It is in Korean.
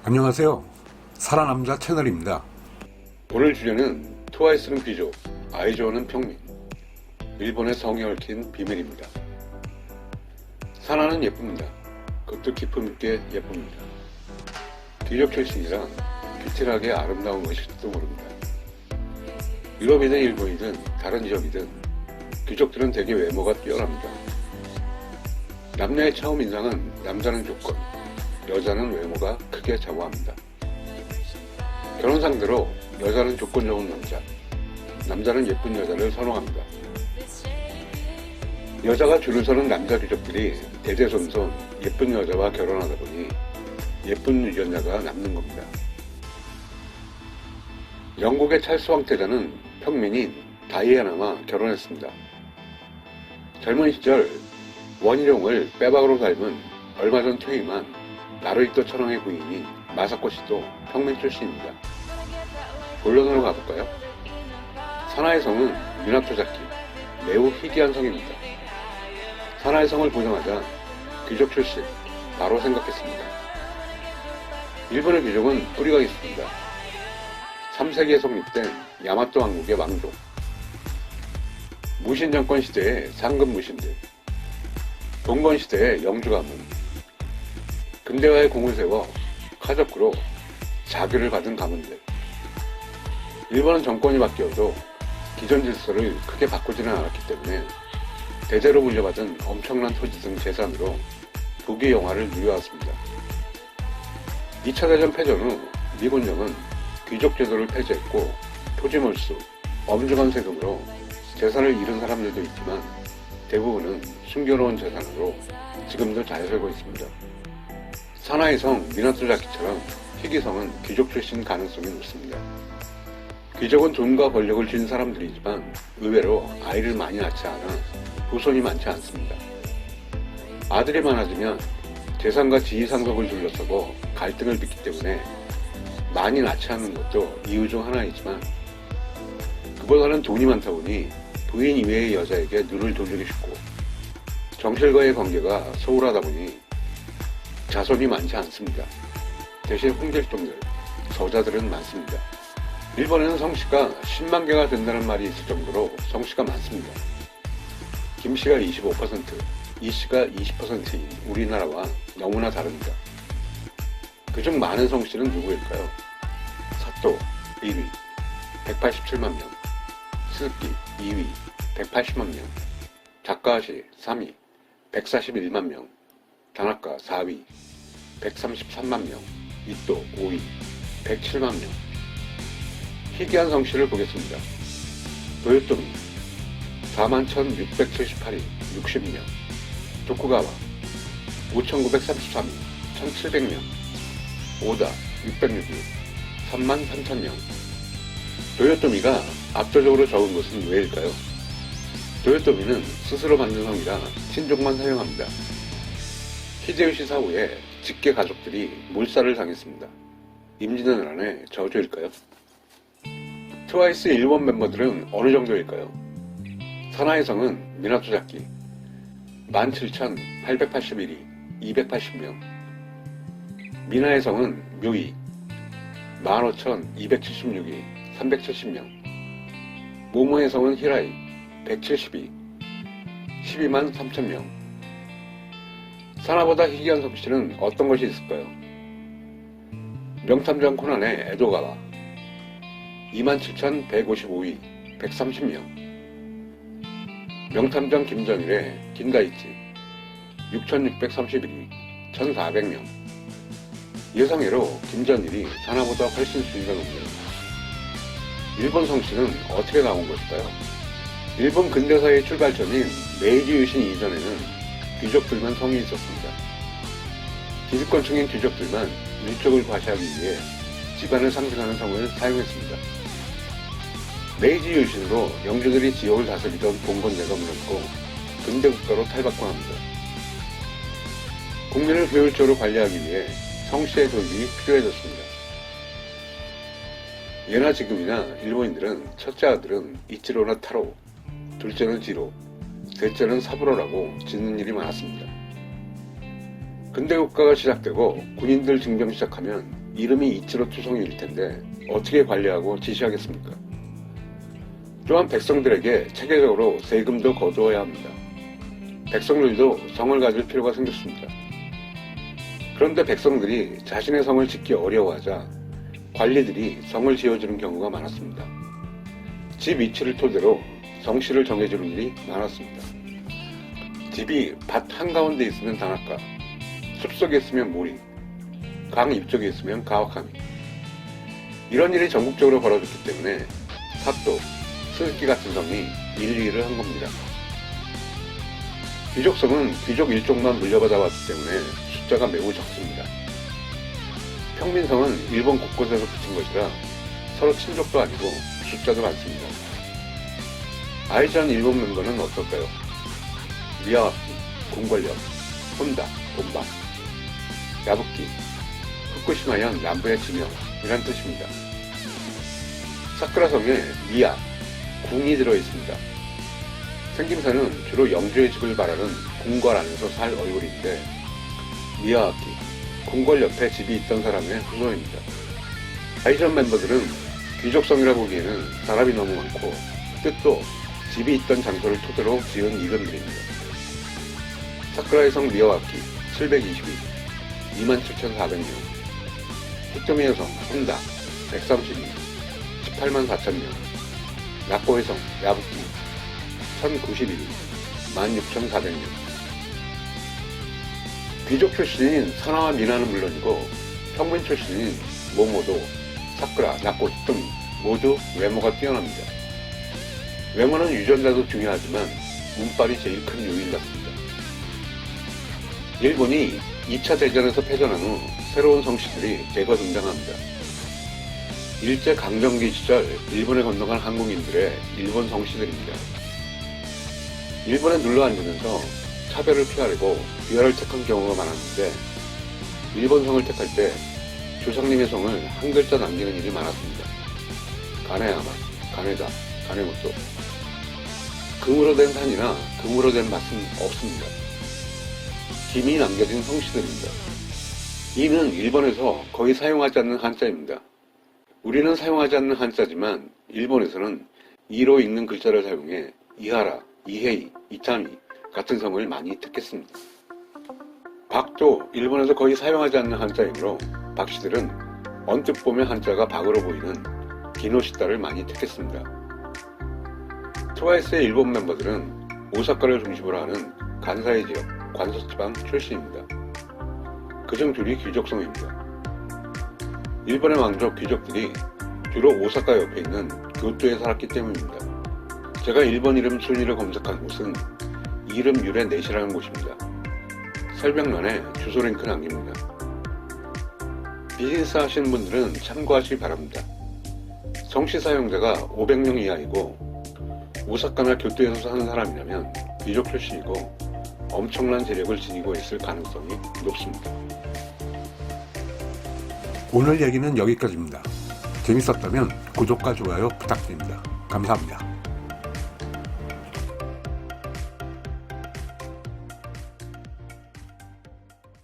안녕하세요. 살아남자 채널입니다. 오늘 주제는 트와이스는 귀족, 아이즈원은 평민, 일본의 성에 얽힌 비밀입니다. 사나는 예쁩니다. 그것도 기품 있게 예쁩니다. 귀족 출신이라 귀티하게 아름다운 것일지도 모릅니다. 유럽이든 일본이든 다른 지역이든 귀족들은 대개 외모가 뛰어납니다. 남녀의 처음 인상은 남자는 조건, 여자는 외모가 크게 좌우합니다. 결혼 상대로 여자는 조건 좋은 남자, 남자는 예쁜 여자를 선호합니다. 여자가 줄을 서는 남자 귀족들이 대대손손 예쁜 여자와 결혼하다 보니 예쁜 유전자가 남는 겁니다. 영국의 찰스 황태자는 평민인 다이애나와 결혼했습니다. 젊은 시절 원희룡을 빼박으로 닮은 얼마 전 퇴임한 나루히토 천황의 부인인 마사코 씨도 평민 출신입니다. 본론으로 가볼까요? 사나의 성은 미나토자키, 매우 희귀한 성입니다. 사나의 성을 보자마자 귀족 출신, 바로 생각했습니다. 일본의 귀족은 뿌리가 있습니다. 3세기에 성립된 야마토 왕국의 왕족, 무신 정권 시대의 상급 무신들, 동건 시대의 영주 가문, 근대화의 공을 세워 카적구로 자규를 받은 가문들. 일본은 정권이 바뀌어도 기존 질서를 크게 바꾸지는 않았기 때문에 대대로 물려받은 엄청난 토지 등 재산으로 부귀 영화를 누려왔습니다. 2차 대전 패전 후 미군정은 귀족 제도를 폐지했고 토지 몰수, 엄중한 세금으로 재산을 잃은 사람들도 있지만 대부분은 숨겨놓은 재산으로 지금도 잘 살고 있습니다. 사나이 성 미나토자키처럼 희귀성은 귀족 출신 가능성이 높습니다. 귀족은 돈과 권력을 쥔 사람들이지만 의외로 아이를 많이 낳지 않아 후손이 많지 않습니다. 아들이 많아지면 재산과 지위 상속을 둘러싸고 갈등을 빚기 때문에 많이 낳지 않는 것도 이유 중 하나이지만 그보다는 돈이 많다 보니 부인 이외의 여자에게 눈을 돌리기 쉽고 정실과의 관계가 소홀하다 보니 자손이 많지 않습니다. 대신 홍길동들, 저자들은 많습니다. 일본에는 성씨가 10만 개가 된다는 말이 있을 정도로 성씨가 많습니다. 김씨가 25%, 이씨가 20%인 우리나라와 너무나 다릅니다. 그중 많은 성씨는 누구일까요? 사또 1위, 187만 명, 스즈키 2위, 180만 명, 다카하시 3위, 141만 명, 다나카 4위, 133만 명, 이토 5위, 107만 명. 희귀한 성씨를 보겠습니다. 도요토미 41,678위, 60명, 도쿠가와 5,933위, 1,700명, 오다 606위, 33,000명. 도요토미가 압도적으로 적은 것은 왜일까요? 도요토미는 스스로 만든 성이라 친족만 사용합니다. 히데요시 사후에 직계 가족들이 몰살을 당했습니다. 임진왜란 안에 저주일까요? 트와이스 일본 멤버들은 어느 정도일까요? 사나의 성은 미나토자키 17,881위 280명, 미나의 성은 묘이 15,276위 370명, 모모의 성은 히라이 170위 12만 3천명. 사나보다 희귀한 성씨는 어떤 것이 있을까요? 명탐정 코난의 에도가와 27,155위 130명, 명탐정 김전일의 긴다이치 6,631위 1,400명. 예상외로 김전일이 사나보다 훨씬 수위가 높네요. 일본 성씨는 어떻게 나온 것일까요? 일본 근대사의 출발점인 메이지 유신 이전에는 귀족들만 성이 있었습니다. 기득권층인 귀족들만 일족을 과시하기 위해 집안을 상징하는 성을 사용했습니다. 메이지 유신으로 영주들이 지역을 다스리던 봉건제가 무너지고 근대국가로 탈바꿈 합니다. 국민을 효율적으로 관리하기 위해 성씨의 도입이 필요해졌습니다. 예나 지금이나 일본인들은 첫째 아들은 이치로나 타로, 둘째는 지로, 셋째는 사부로라고 짓는 일이 많았습니다. 근대국가가 시작되고 군인들 징병 시작하면 이름이 이치로 투성이일 텐데 어떻게 관리하고 지시하겠습니까? 또한 백성들에게 체계적으로 세금도 거두어야 합니다. 백성들도 성을 가질 필요가 생겼습니다. 그런데 백성들이 자신의 성을 짓기 어려워하자 관리들이 성을 지어주는 경우가 많았습니다. 집 위치를 토대로 성씨를 정해주는 일이 많았습니다. 집이 밭 한가운데 있으면 단아까, 숲속에 있으면 모리, 강 입쪽에 있으면 가와카미. 이런 일이 전국적으로 벌어졌기 때문에 사또, 스즈키 같은 성이 일일을 한 겁니다. 귀족성은 귀족 일족만 물려받아 왔기 때문에 숫자가 매우 적습니다. 평민성은 일본 곳곳에서 붙은 것이라 서로 친족도 아니고 숫자도 많습니다. 아이즈한 일본 멤버는 어떨까요? 미야와키, 공권력, 혼다, 본방, 야부키, 후쿠시마현 남부의 지명이란 뜻입니다. 사쿠라성에 미야, 궁이 들어있습니다. 생김새는 주로 영주의 집을 바라는 궁궐 안에서 살 얼굴인데 미야와키, 궁궐 옆에 집이 있던 사람의 후손입니다. 아이즈원 멤버들은 귀족성이라 보기에는 사람이 너무 많고 뜻도 집이 있던 장소를 토대로 지은 이름들입니다. 사쿠라의 성 미야와키 722, 27,400명, 히토미의 성 혼다 132, 184,000명, 나코의 성 야부키 1091, 16,400명. 귀족 출신인 사나와 미나는 물론이고 평민 출신인 모모도, 사쿠라, 나코, 히토미 모두 외모가 뛰어납니다. 외모는 유전자도 중요하지만 운빨이 제일 큰 요인 같습니다. 일본이 2차 대전에서 패전한 후 새로운 성씨들이 대거 등장합니다. 일제강점기 시절 일본에 건너간 한국인들의 일본 성씨들입니다. 일본에 눌러 앉으면서 차별을 피하려고 귀화를 택한 경우가 많았는데 일본 성을 택할 때 조상님의 성을 한 글자 남기는 일이 많았습니다. 가네야마, 가네다, 가네모토. 금으로 된 산이나 금으로 된 밭은 없습니다. 김이 남겨진 성씨들입니다. 이는 일본에서 거의 사용하지 않는 한자입니다. 우리는 사용하지 않는 한자지만 일본에서는 이로 읽는 글자를 사용해 이하라, 이헤이, 이타미 같은 성을 많이 택했습니다. 박도 일본에서 거의 사용하지 않는 한자이므로 박씨들은 언뜻 보면 한자가 박으로 보이는 기노시다를 많이 택했습니다. 트와이스의 일본 멤버들은 오사카를 중심으로 하는 간사이 지역, 관서지방 출신입니다. 그중 둘이 귀족성입니다. 일본의 왕족 귀족들이 주로 오사카 옆에 있는 교토에 살았기 때문입니다. 제가 일본 이름 순위를 검색한 곳은 이름 유래 넷이라는 곳입니다. 설명란에 주소 링크 남깁니다. 비즈니스 하시는 분들은 참고하시기 바랍니다. 성씨 사용자가 500명 이하이고 오사카나 교토에서 사는 사람이라면 귀족 출신이고 엄청난 재력을 지니고 있을 가능성이 높습니다. 오늘 얘기는 여기까지입니다. 재밌었다면 구독과 좋아요 부탁드립니다. 감사합니다.